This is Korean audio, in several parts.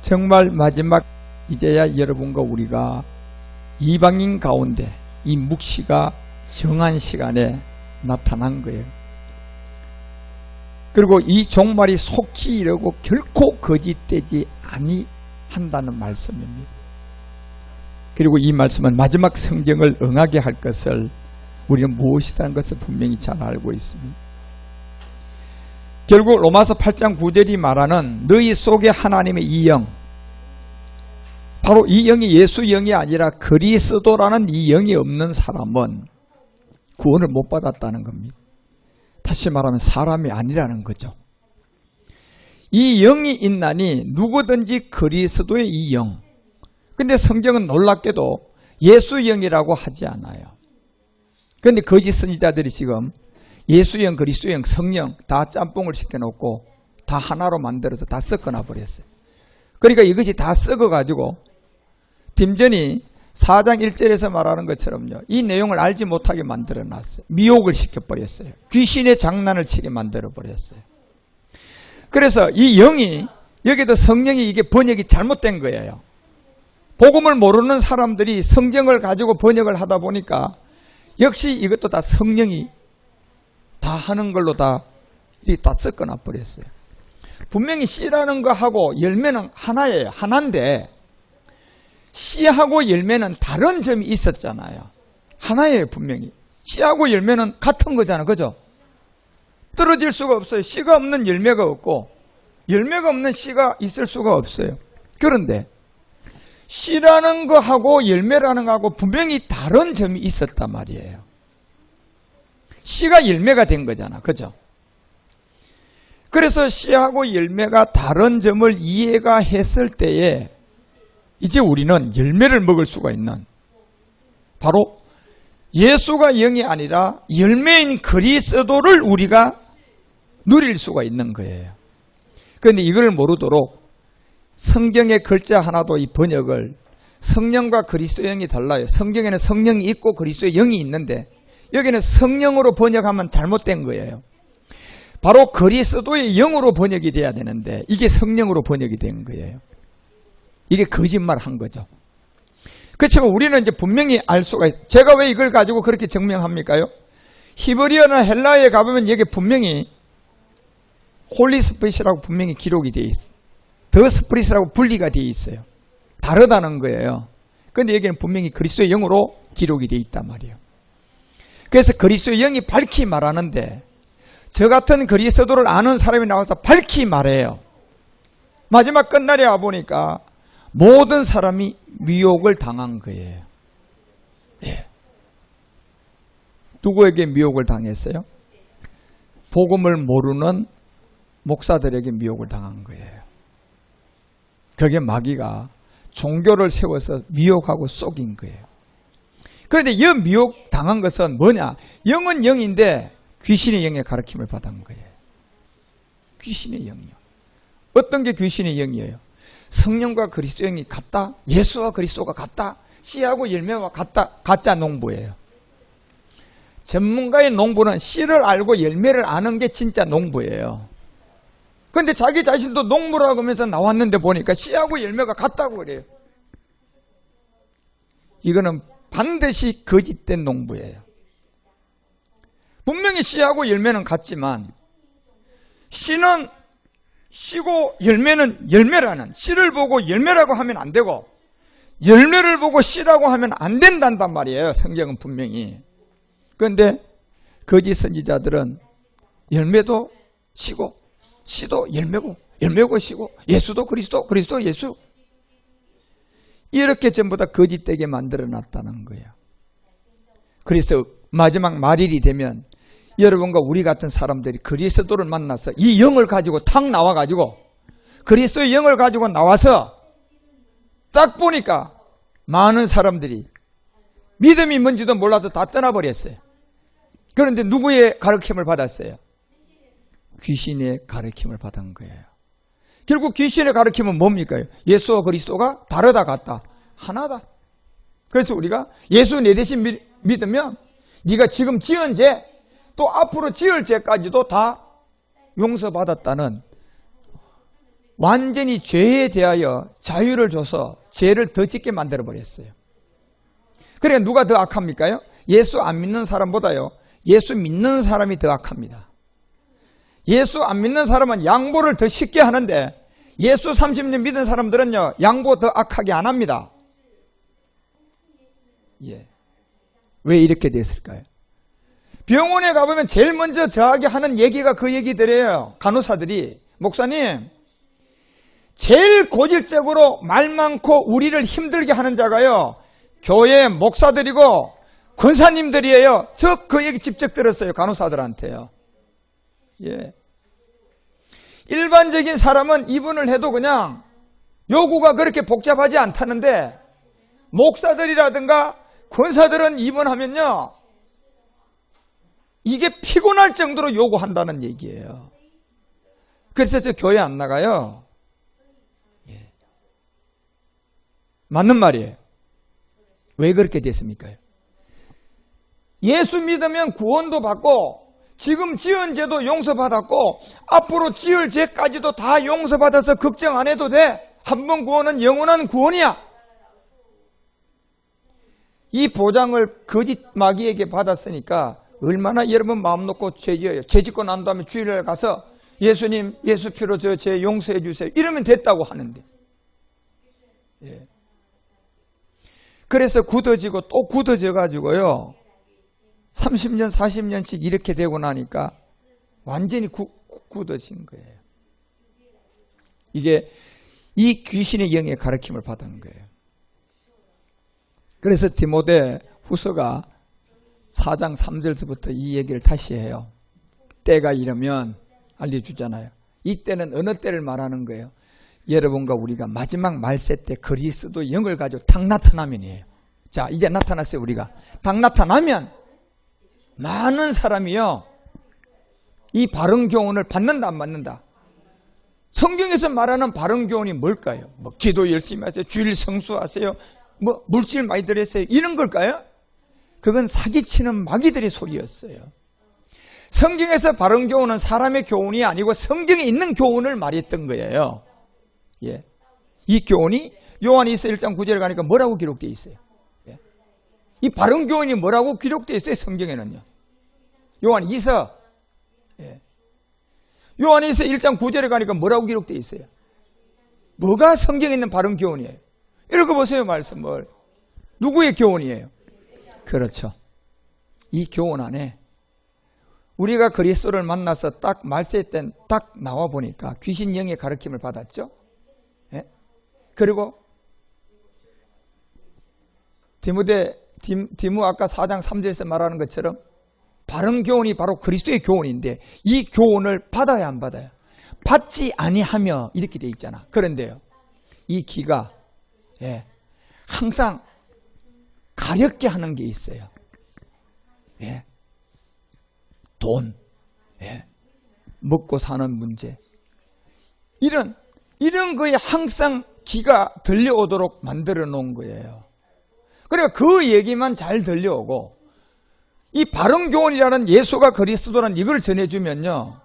정말 마지막 이제야 여러분과 우리가 이방인 가운데 이 묵시가 정한 시간에 나타난 거예요. 그리고 이 종말이 속히 이르고 결코 거짓되지 아니한다는 말씀입니다. 그리고 이 말씀은 마지막 성경을 응하게 할 것을 우리는 무엇이라는 것을 분명히 잘 알고 있습니다. 결국 로마서 8장 9절이 말하는 너희 속에 하나님의 이 영, 바로 이 영이 예수 영이 아니라 그리스도라는 이 영이 없는 사람은 구원을 못 받았다는 겁니다. 다시 말하면 사람이 아니라는 거죠. 이 영이 있나니 누구든지 그리스도의 이 영. 근데 성경은 놀랍게도 예수 영이라고 하지 않아요. 그런데 거짓 선지자들이 지금 예수 영, 그리스도 영, 성령 다 짬뽕을 시켜놓고 다 하나로 만들어서 다 섞어놔 버렸어요. 그러니까 이것이 다 썩어가지고 딤전이 4장 1절에서 말하는 것처럼요, 이 내용을 알지 못하게 만들어놨어요. 미혹을 시켜버렸어요. 귀신의 장난을 치게 만들어버렸어요. 그래서 이 영이, 여기도 성령이 이게 번역이 잘못된 거예요. 복음을 모르는 사람들이 성경을 가지고 번역을 하다 보니까 역시 이것도 다 성령이 다 하는 걸로 다 섞어놔 버렸어요. 분명히 씨라는 거하고 열매는 하나예요. 하나인데 씨하고 열매는 다른 점이 있었잖아요. 하나예요. 분명히 씨하고 열매는 같은 거잖아요. 그죠? 떨어질 수가 없어요. 씨가 없는 열매가 없고 열매가 없는 씨가 있을 수가 없어요. 그런데 씨라는 거하고 열매라는 거하고 분명히 다른 점이 있었단 말이에요. 씨가 열매가 된 거잖아. 그죠? 그래서 씨하고 열매가 다른 점을 이해가 했을 때에 이제 우리는 열매를 먹을 수가 있는, 바로 예수가 영이 아니라 열매인 그리스도를 우리가 누릴 수가 있는 거예요. 그런데 이걸 모르도록 성경의 글자 하나도 이 번역을, 성령과 그리스도 영이 달라요. 성경에는 성령이 있고 그리스도의 영이 있는데 여기는 성령으로 번역하면 잘못된 거예요. 바로 그리스도의 영으로 번역이 돼야 되는데 이게 성령으로 번역이 된 거예요. 이게 거짓말한 거죠. 그렇지만 우리는 이제 분명히 알 수가 있어요. 제가 왜 이걸 가지고 그렇게 증명합니까요? 히브리어나 헬라어에 가보면 여기 분명히 홀리 스피릿이라고 분명히 기록이 되어 있어요. 더 스피릿이라고 분리가 되어 있어요. 다르다는 거예요. 그런데 여기는 분명히 그리스도의 영으로 기록이 되어 있단 말이에요. 그래서 그리스도의 영이 밝히 말하는데 저 같은 그리스도를 아는 사람이 나와서 밝히 말해요. 마지막 끝날에 와보니까 모든 사람이 미혹을 당한 거예요. 예. 누구에게 미혹을 당했어요? 복음을 모르는 목사들에게 미혹을 당한 거예요. 그게 마귀가 종교를 세워서 미혹하고 속인 거예요. 그런데 이 미혹 당한 것은 뭐냐? 영은 영인데 귀신의 영의 가르침을 받은 거예요. 귀신의 영이요. 어떤 게 귀신의 영이에요? 성령과 그리스도 영이 같다? 예수와 그리스도가 같다? 씨하고 열매와 같다? 가짜 농부예요. 전문가의 농부는 씨를 알고 열매를 아는 게 진짜 농부예요. 그런데 자기 자신도 농부라고 하면서 나왔는데 보니까 씨하고 열매가 같다고 그래요. 이거는 반드시 거짓된 농부예요. 분명히 씨하고 열매는 같지만 씨는 씨고 열매는 열매라는, 씨를 보고 열매라고 하면 안 되고 열매를 보고 씨라고 하면 안 된단단 말이에요. 성경은 분명히. 그런데 거짓 선지자들은 열매도 씨고 씨도 열매고 열매고 씨고 예수도 그리스도, 그리스도 예수, 이렇게 전부 다 거짓되게 만들어놨다는 거예요. 그래서 마지막 말일이 되면 여러분과 우리 같은 사람들이 그리스도를 만나서 이 영을 가지고 탁 나와가지고 그리스도의 영을 가지고 나와서 딱 보니까 많은 사람들이 믿음이 뭔지도 몰라서 다 떠나버렸어요. 그런데 누구의 가르침을 받았어요? 귀신의 가르침을 받은 거예요. 결국 귀신의 가르침은 뭡니까? 예수와 그리스도가 다르다 같다? 하나다. 그래서 우리가 예수 내 대신 믿으면 네가 지금 지은 죄, 또 앞으로 지을 죄까지도 다 용서받았다는 완전히 죄에 대하여 자유를 줘서 죄를 더 짓게 만들어버렸어요. 그러니까 누가 더 악합니까요? 예수 안 믿는 사람보다요, 예수 믿는 사람이 더 악합니다. 예수 안 믿는 사람은 양보를 더 쉽게 하는데 예수 30년 믿은 사람들은요, 양보 더 악하게 안 합니다. 예. 왜 이렇게 됐을까요? 병원에 가보면 제일 먼저 저하게 하는 얘기가 그 얘기들이에요. 간호사들이. 목사님, 제일 고질적으로 말 많고 우리를 힘들게 하는 자가요, 교회 목사들이고 권사님들이에요. 저 그 얘기 직접 들었어요. 간호사들한테요. 예. 일반적인 사람은 입원을 해도 그냥 요구가 그렇게 복잡하지 않다는데 목사들이라든가 권사들은 입원하면요, 이게 피곤할 정도로 요구한다는 얘기예요. 그래서 저 교회 안 나가요. 예. 맞는 말이에요. 왜 그렇게 됐습니까? 예수 믿으면 구원도 받고 지금 지은 죄도 용서받았고 앞으로 지을 죄까지도 다 용서받아서 걱정 안 해도 돼. 한 번 구원은 영원한 구원이야. 이 보장을 거짓 마귀에게 받았으니까 얼마나 여러분 마음 놓고 죄지어요. 죄 짓고 난 다음에 주일날 가서 예수님, 예수 피로 저 죄 용서해 주세요. 이러면 됐다고 하는데. 예. 그래서 굳어지고 또 굳어져 가지고요, 30년, 40년씩 이렇게 되고 나니까 완전히 굳어진 거예요. 이게 이 귀신의 영의 가르침을 받은 거예요. 그래서 디모데 후서가 4장 3절서부터 이 얘기를 다시 해요. 때가 이르면 알려주잖아요. 이때는 어느 때를 말하는 거예요? 여러분과 우리가 마지막 말세 때 그리스도 영을 가지고 딱 나타나면이에요. 자, 이제 나타났어요. 우리가 딱 나타나면 많은 사람이요, 이 바른 교훈을 받는다 안 받는다? 성경에서 말하는 바른 교훈이 뭘까요? 뭐 기도 열심히 하세요, 주일 성수하세요, 뭐 물질 많이 들였어요, 이런 걸까요? 그건 사기치는 마귀들의 소리였어요. 성경에서 바른 교훈은 사람의 교훈이 아니고 성경에 있는 교훈을 말했던 거예요. 예. 이 교훈이 요한일서 1장 9절에 가니까 뭐라고 기록되어 있어요? 예. 이 바른 교훈이 뭐라고 기록되어 있어요? 성경에는요. 요한 2서, 예. 요한일서 1장 9절에 가니까 뭐라고 기록되어 있어요? 뭐가 성경에 있는 바른 교훈이에요? 읽어보세요, 말씀을. 누구의 교훈이에요? 그렇죠. 이 교훈 안에 우리가 그리스도를 만나서 딱 말세 때 딱 나와 보니까 귀신 영의 가르침을 받았죠. 예? 그리고 디모 아까 4장 3절에서 말하는 것처럼 바른 교훈이 바로 그리스도의 교훈인데 이 교훈을 받아야 안 받아요? 받지 아니하며 이렇게 돼 있잖아. 그런데요, 이 기가, 예, 항상 가렵게 하는 게 있어요. 예. 돈, 예. 먹고 사는 문제, 이런 거에 항상 기가 들려오도록 만들어 놓은 거예요. 그러니까 그 얘기만 잘 들려오고 이 바른 교훈이라는 예수가 그리스도라는 이걸 전해주면요,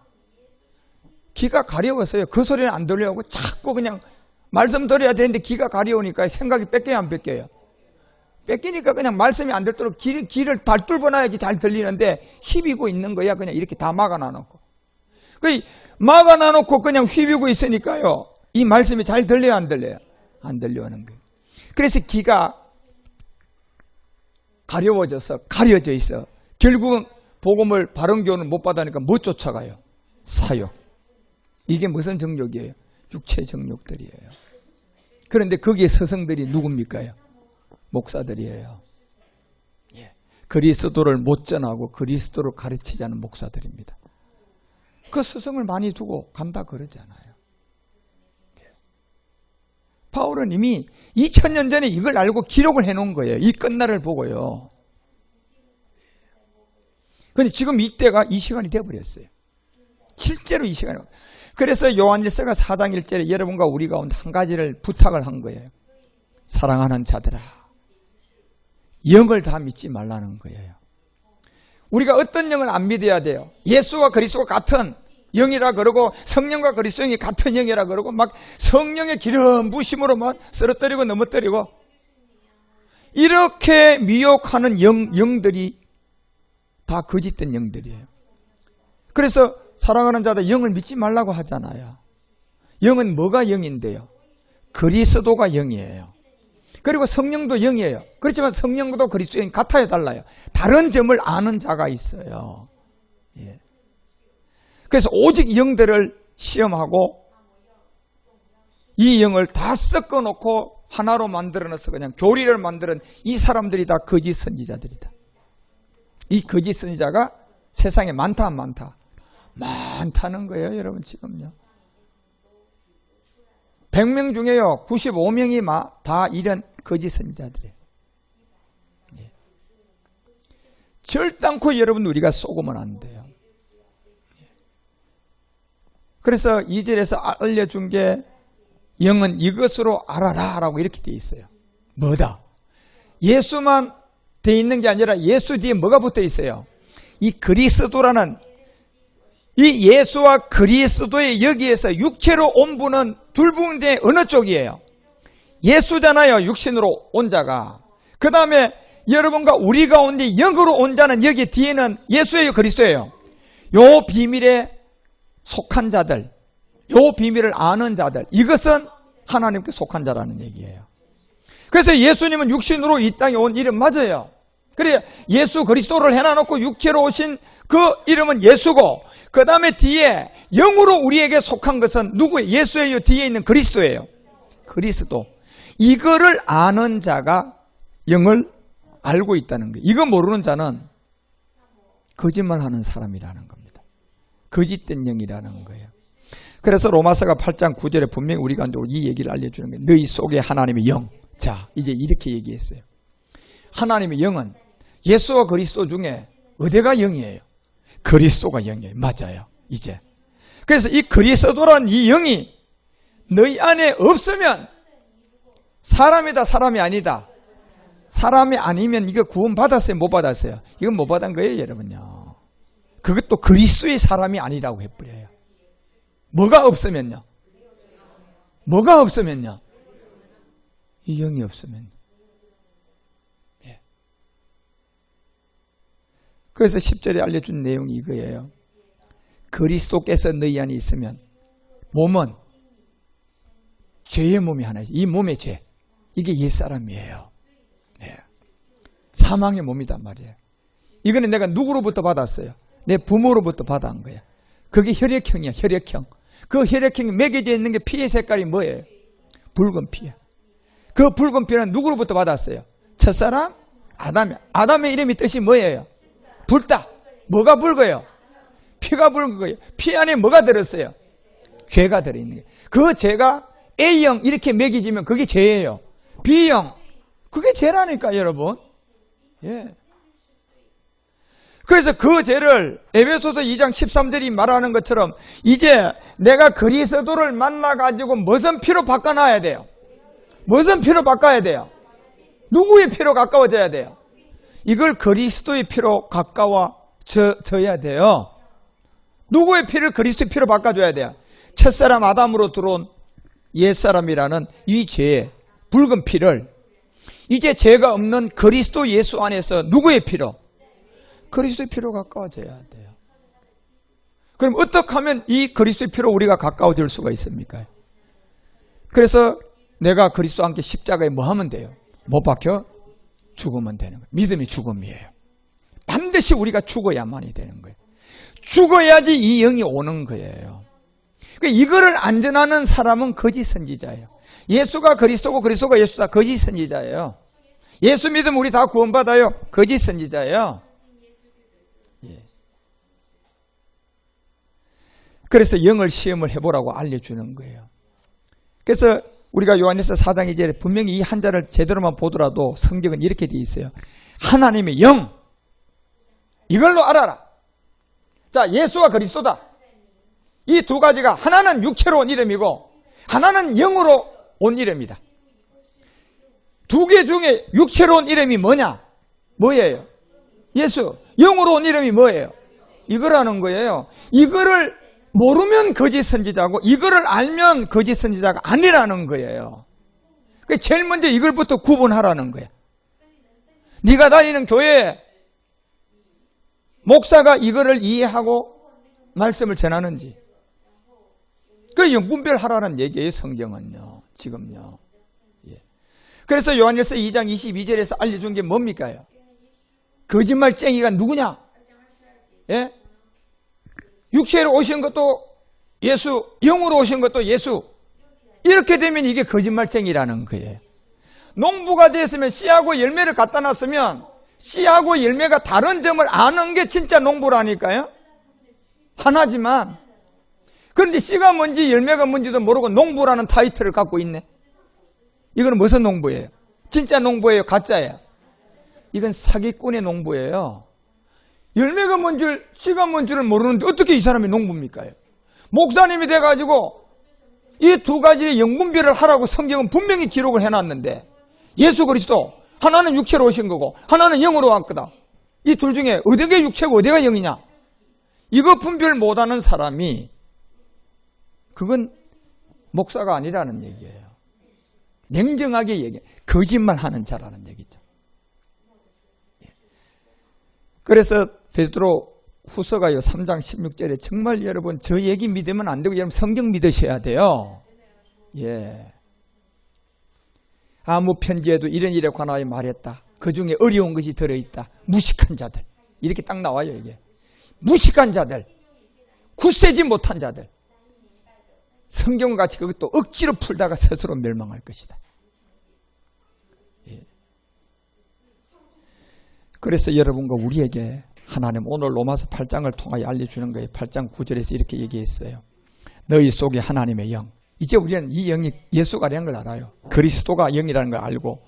기가 가려워서요, 그 소리는 안 들려오고 자꾸 그냥 말씀 들어야 되는데 기가 가려우니까 생각이 뺏겨요, 안 뺏겨요? 뺏기니까 그냥 말씀이 안 들도록 길을 다 뚫어놔야지 잘 들리는데 휘비고 있는 거야. 그냥 이렇게 다 막아놔놓고. 막아놔놓고 그냥 휘비고 있으니까요, 이 말씀이 잘 들려요, 안 들려요? 안 들려오는 거예요. 그래서 기가 가려워져서 가려져 있어. 결국은 복음을, 바른 교훈을 못 받으니까 못 쫓아가요? 사욕. 이게 무슨 정욕이에요? 육체 정욕들이에요. 그런데 거기에 스승들이 누굽니까요? 목사들이에요. 예. 그리스도를 못 전하고 그리스도를 가르치지 않은 목사들입니다. 그 스승을 많이 두고 간다 그러잖아요. 예. 바울은 이미 2000년 전에 이걸 알고 기록을 해놓은 거예요. 이 끝날을 보고요. 그런데 지금 이때가 이 시간이 되어버렸어요. 실제로 이 시간이. 그래서 요한일서가 4장 1절에 여러분과 우리 가운데 한 가지를 부탁을 한 거예요. 사랑하는 자들아, 영을 다 믿지 말라는 거예요. 우리가 어떤 영을 안 믿어야 돼요? 예수와 그리스도가 같은 영이라 그러고 성령과 그리스도 영이 같은 영이라 그러고 막 성령의 기름 부심으로 막 쓰러뜨리고 넘어뜨리고 이렇게 미혹하는 영들이 다 거짓된 영들이에요. 그래서 사랑하는 자들 영을 믿지 말라고 하잖아요. 영은 뭐가 영인데요? 그리스도가 영이에요. 그리고 성령도 영이에요. 그렇지만 성령도 그리스도 영이 같아요, 달라요? 다른 점을 아는 자가 있어요. 예. 그래서 오직 영들을 시험하고 이 영을 다 섞어놓고 하나로 만들어놔서 그냥 교리를 만드는 이 사람들이 다 거짓 선지자들이다. 이 거짓 선지자가 세상에 많다 안 많다? 많다는 거예요, 여러분. 지금요 100명 중에요 95명이 다 이런 거짓 선지자들이에요. 예. 절단코 여러분 우리가 속으면 안 돼요. 예. 그래서 2절에서 알려준 게 영은 이것으로 알아라 라고 이렇게 되어 있어요. 뭐다? 예수만 되어 있는 게 아니라 예수 뒤에 뭐가 붙어 있어요? 이 그리스도라는 이 예수와 그리스도의 여기에서 육체로 온 분은 둘 분인데 어느 쪽이에요? 예수잖아요. 육신으로 온 자가. 그 다음에 여러분과 우리 가운데 영으로 온 자는 여기 뒤에는 예수예요, 그리스도예요? 요 비밀에 속한 자들, 요 비밀을 아는 자들, 이것은 하나님께 속한 자라는 얘기예요. 그래서 예수님은 육신으로 이 땅에 온 이름 맞아요. 그래 예수 그리스도를 해놔놓고 육체로 오신 그 이름은 예수고, 그 다음에 뒤에 영으로 우리에게 속한 것은 누구예요? 예수예요? 뒤에 있는 그리스도예요. 그리스도. 이거를 아는 자가 영을 알고 있다는 거예요. 이거 모르는 자는 거짓말하는 사람이라는 겁니다. 거짓된 영이라는 거예요. 그래서 로마서가 8장 9절에 분명히 우리가 이 얘기를 알려주는 거예요. 너희 속에 하나님의 영. 자, 이제 이렇게 얘기했어요. 하나님의 영은 예수와 그리스도 중에 어디가 영이에요? 그리스도가 영이에요. 맞아요. 이제. 그래서 이 그리스도란 이 영이 너희 안에 없으면 사람이다, 사람이 아니다. 사람이 아니면 이거 구원 받았어요, 못 받았어요? 이건 못 받은 거예요, 여러분요. 그것도 그리스도의 사람이 아니라고 해버려요. 뭐가 없으면요? 뭐가 없으면요? 이 영이 없으면. 예. 그래서 10절에 알려준 내용이 이거예요. 그리스도께서 너희 안에 있으면 몸은 죄의 몸이 하나 있어요. 이 몸의 죄. 이게 옛사람이에요. 예. 사망의 몸이단 말이에요. 이거는 내가 누구로부터 받았어요? 내 부모로부터 받아온 거야. 그게 혈액형이야, 혈액형. 그 혈액형이 매겨져 있는 게 피의 색깔이 뭐예요? 붉은 피야. 그 붉은 피는 누구로부터 받았어요? 첫사람? 아담이야. 아담의 이름이 뜻이 뭐예요? 붉다. 뭐가 붉어요? 피가 붉은 거예요. 피 안에 뭐가 들었어요? 죄가 들어있는 거예요. 그 죄가 A형 이렇게 매겨지면 그게 죄예요. B형, 그게 죄라니까, 여러분. 예. 그래서 그 죄를 에베소서 2장 13절이 말하는 것처럼 이제 내가 그리스도를 만나가지고 무슨 피로 바꿔놔야 돼요? 무슨 피로 바꿔야 돼요? 누구의 피로 가까워져야 돼요? 이걸 그리스도의 피로 가까워져야 돼요. 누구의 피를 그리스도의 피로 바꿔줘야 돼요? 첫사람 아담으로 들어온 옛사람이라는 이 죄의 붉은 피를 이제 죄가 없는 그리스도 예수 안에서 누구의 피로? 그리스도의 피로 가까워져야 돼요. 그럼 어떻게 하면 이 그리스도의 피로 우리가 가까워질 수가 있습니까? 그래서 내가 그리스도와 함께 십자가에 뭐 하면 돼요? 못 박혀 죽으면 되는 거예요. 믿음이 죽음이에요. 반드시 우리가 죽어야만이 되는 거예요. 죽어야지 이 영이 오는 거예요. 그러니까 이거를 안 전하는 사람은 거짓 선지자예요. 예수가 그리스도고 그리스도가 예수다, 거짓 선지자예요. 예수 믿으면 우리 다 구원받아요. 거짓 선지자예요. 예. 그래서 영을 시험을 해보라고 알려주는 거예요. 그래서 우리가 요한일서 4장 2절에 분명히 이 한자를 제대로만 보더라도 성경은 이렇게 되어 있어요. 하나님의 영, 이걸로 알아라. 자, 예수와 그리스도다. 이 두 가지가 하나는 육체로 온 이름이고 하나는 영으로 온 이름이다. 두 개 중에 육체로 온 이름이 뭐냐? 뭐예요? 예수. 영으로 온 이름이 뭐예요? 이거라는 거예요. 이거를 모르면 거짓 선지자고 이거를 알면 거짓 선지자가 아니라는 거예요. 제일 먼저 이걸부터 구분하라는 거야. 네가 다니는 교회에 목사가 이거를 이해하고 말씀을 전하는지, 그 영분별하라는 얘기예요. 성경은요. 지금요. 예. 그래서 요한일서 2장 22절에서 알려준 게 뭡니까요? 거짓말쟁이가 누구냐? 예? 육체로 오신 것도 예수, 영으로 오신 것도 예수. 이렇게 되면 이게 거짓말쟁이라는 거예요. 농부가 됐으면 씨하고 열매를 갖다 놨으면 씨하고 열매가 다른 점을 아는 게 진짜 농부라니까요. 하나지만 그런데 씨가 뭔지 열매가 뭔지도 모르고 농부라는 타이틀을 갖고 있네. 이건 무슨 농부예요? 진짜 농부예요? 가짜예요? 이건 사기꾼의 농부예요. 열매가 뭔지 씨가 뭔지를 모르는데 어떻게 이 사람이 농부입니까? 목사님이 돼가지고 이 두 가지의 영분별을 하라고 성경은 분명히 기록을 해놨는데, 예수 그리스도 하나는 육체로 오신 거고 하나는 영으로 왔거든. 이 둘 중에 어디가 육체고 어디가 영이냐, 이거 분별 못하는 사람이 그건 목사가 아니라는 얘기예요. 냉정하게 얘기해. 거짓말하는 자라는 얘기죠. 그래서 베드로 후서가요 3장 16절에 정말 여러분 저 얘기 믿으면 안 되고 여러분 성경 믿으셔야 돼요. 예. 아무 편지에도 이런 일에 관하여 말했다. 그 중에 어려운 것이 들어있다. 무식한 자들. 이렇게 딱 나와요. 이게 무식한 자들, 굳세지 못한 자들, 성경같이 그것도 억지로 풀다가 스스로 멸망할 것이다. 예. 그래서 여러분과 우리에게 하나님 오늘 로마서 8장을 통하여 알려주는 거예요. 8장 9절에서 이렇게 얘기했어요. 너희 속에 하나님의 영. 이제 우리는 이 영이 예수가라는 걸 알아요. 그리스도가 영이라는 걸 알고,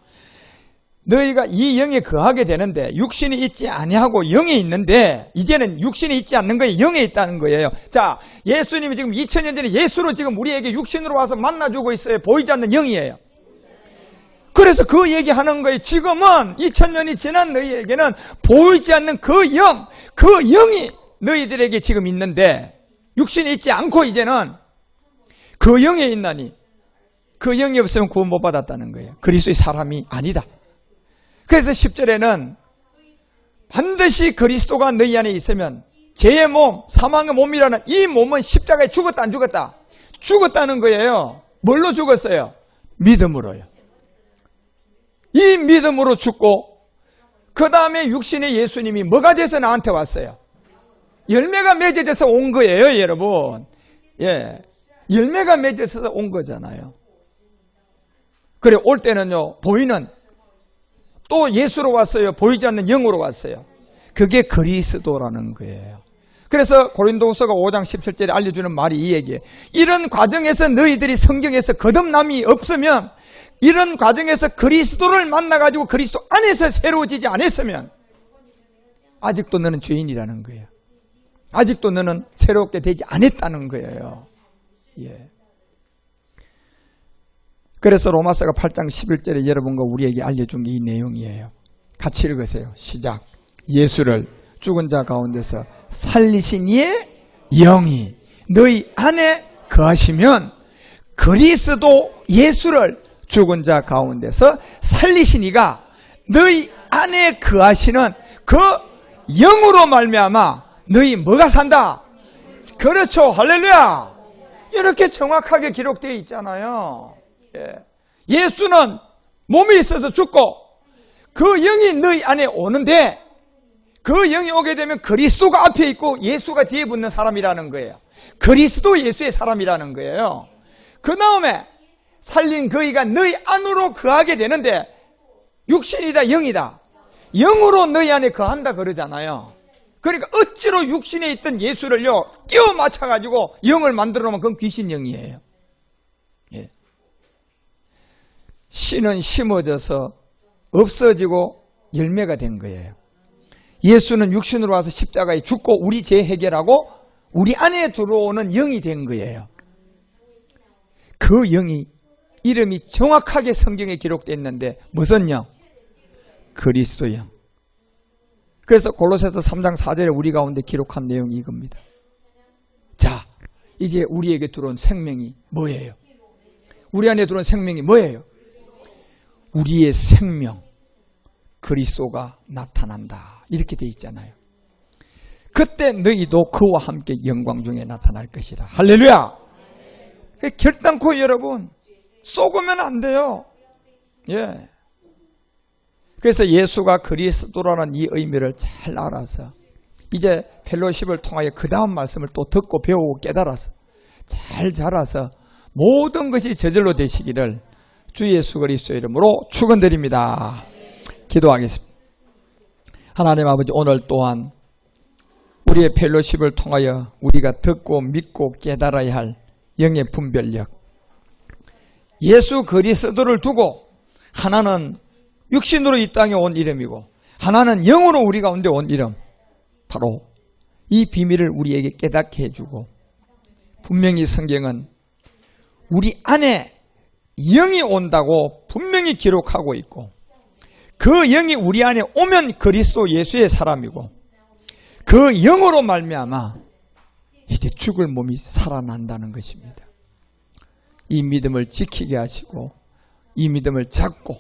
너희가 이 영에 거하게 되는데 육신이 있지 아니하고 영이 있는데, 이제는 육신이 있지 않는 거에 영에 있다는 거예요. 자, 예수님이 지금 2000년 전에 예수로 지금 우리에게 육신으로 와서 만나주고 있어요. 보이지 않는 영이에요. 그래서 그 얘기하는 거예요. 지금은 2000년이 지난 너희에게는 보이지 않는 그 영, 그 영이 너희들에게 지금 있는데, 육신이 있지 않고 이제는 그 영에 있나니 그 영이 없으면 구원 못 받았다는 거예요. 그리스도의 사람이 아니다. 그래서 10절에는 반드시 그리스도가 너희 안에 있으면 죄의 몸, 사망의 몸이라는 이 몸은 십자가에 죽었다 안 죽었다? 죽었다는 거예요. 뭘로 죽었어요? 믿음으로요. 이 믿음으로 죽고 그 다음에 육신의 예수님이 뭐가 돼서 나한테 왔어요? 열매가 맺어져서 온 거예요, 여러분. 예, 열매가 맺어서 온 거잖아요. 그래, 올 때는요, 보이는 또 예수로 왔어요. 보이지 않는 영으로 왔어요. 그게 그리스도라는 거예요. 그래서 고린도후서가 5장 17절에 알려주는 말이 이 얘기예요. 이런 과정에서 너희들이 성경에서 거듭남이 없으면, 이런 과정에서 그리스도를 만나가지고 그리스도 안에서 새로워지지 않았으면 아직도 너는 죄인이라는 거예요. 아직도 너는 새롭게 되지 않았다는 거예요. 예. 그래서 로마서가 8장 11절에 여러분과 우리에게 알려준 게 이 내용이에요. 같이 읽으세요. 시작. 예수를 죽은 자 가운데서 살리신 이의 영이 너희 안에 거하시면 그리스도 예수를 죽은 자 가운데서 살리신 이가 너희 안에 거하시는 그 영으로 말미암아 너희 뭐가 산다? 그렇죠. 할렐루야. 이렇게 정확하게 기록되어 있잖아요. 예. 예수는 몸이 있어서 죽고 그 영이 너희 안에 오는데, 그 영이 오게 되면 그리스도가 앞에 있고 예수가 뒤에 붙는 사람이라는 거예요. 그리스도 예수의 사람이라는 거예요. 그 다음에 살린 그이가 너희 안으로 거하게 되는데, 육신이다 영이다, 영으로 너희 안에 거한다 그러잖아요. 그러니까 어찌로 육신에 있던 예수를요 끼워 맞춰가지고 영을 만들어 놓으면 그건 귀신 영이에요. 예. 씨는 심어져서 없어지고 열매가 된 거예요. 예수는 육신으로 와서 십자가에 죽고 우리 죄 해결하고 우리 안에 들어오는 영이 된 거예요. 그 영이 이름이 정확하게 성경에 기록되어 있는데 무슨 영? 그리스도 영. 그래서 골로새서 3장 4절에 우리 가운데 기록한 내용이 이겁니다. 자, 이제 우리에게 들어온 생명이 뭐예요? 우리 안에 들어온 생명이 뭐예요? 우리의 생명 그리스도가 나타난다 이렇게 돼 있잖아요. 그때 너희도 그와 함께 영광 중에 나타날 것이라. 할렐루야. 결단코 여러분 쏘으면 안 돼요. 예. 그래서 예수가 그리스도라는 이 의미를 잘 알아서 이제 펠로십을 통하여 그 다음 말씀을 또 듣고 배우고 깨달아서 잘 자라서 모든 것이 저절로 되시기를 주 예수 그리스도의 이름으로 축원드립니다. 기도하겠습니다. 하나님 아버지, 오늘 또한 우리의 펠로십을 통하여 우리가 듣고 믿고 깨달아야 할 영의 분별력, 예수 그리스도를 두고 하나는 육신으로 이 땅에 온 이름이고 하나는 영으로 우리 가운데 온 이름, 바로 이 비밀을 우리에게 깨닫게 해주고, 분명히 성경은 우리 안에 영이 온다고 분명히 기록하고 있고, 그 영이 우리 안에 오면 그리스도 예수의 사람이고, 그 영으로 말미암아 이제 죽을 몸이 살아난다는 것입니다. 이 믿음을 지키게 하시고 이 믿음을 잡고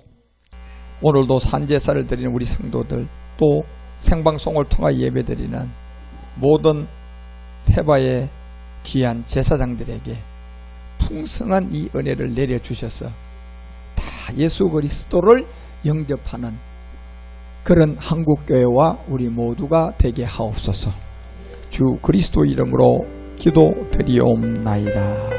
오늘도 산제사를 드리는 우리 성도들, 또 생방송을 통하여 예배드리는 모든 태바의 귀한 제사장들에게 풍성한 이 은혜를 내려주셔서 다 예수 그리스도를 영접하는 그런 한국교회와 우리 모두가 되게 하옵소서. 주 그리스도 이름으로 기도드리옵나이다.